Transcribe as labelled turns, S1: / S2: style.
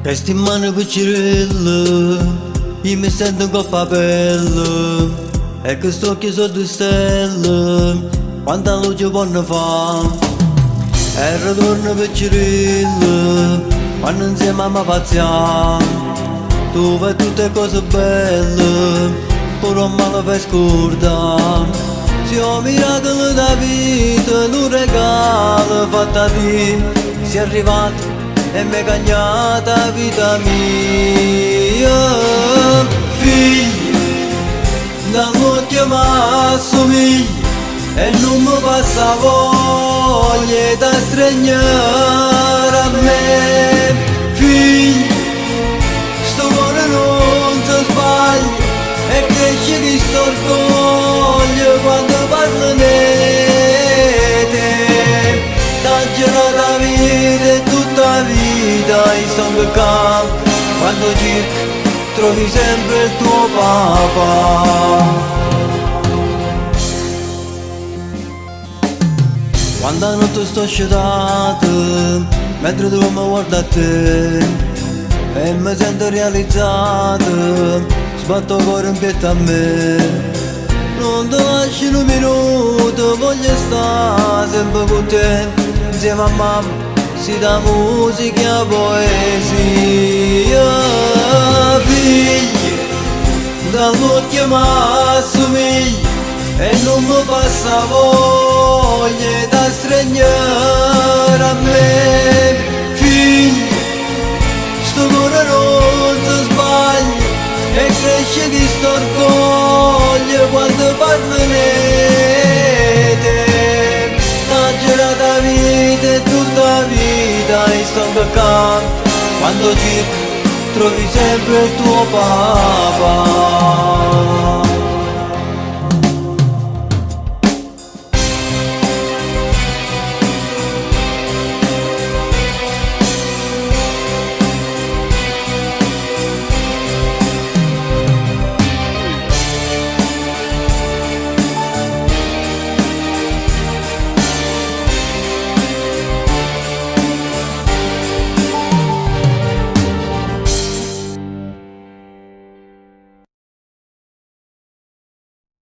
S1: Resti in mano piccirilla, io mi sento un colpo a pelle, e che sto chiuso di stelle, quanta luce buona fa. E ritorno piccirilla, quando insieme mi paziamo, tu fai tutte cose belle, pure un male per scordare. Se ho miracolo da vita, un regalo fatto a te, sei arrivato e mi hai cagnato la vita mia. Figlio, dall'occhio mi assomigli e non mi passa voglia da straniare a me. Figlio, sto cuore non si sbaglia e cresce di sto orgoglio quando parlo di te. Da girata vita e tutta la vita io sto che campo, quando cerco trovi sempre il tuo papà. Quando la notte sto scedato, mentre tu mi guardi a te, e mi sento realizzato, sbatto cuore in pietà a me. Non ti lasci un minuto, voglio stare sempre con te, insieme a mamma, si dà musica e poesia. Figli, dall'occhio mi assomigli e non mi passa voglia da straniare a me. Figli, sto cuore non si sbaglia e cresce di sto orgoglio quando parlo di te. La girata vita e tutta la vita io sto accanto, quando cerco trovi sempre il tuo papà.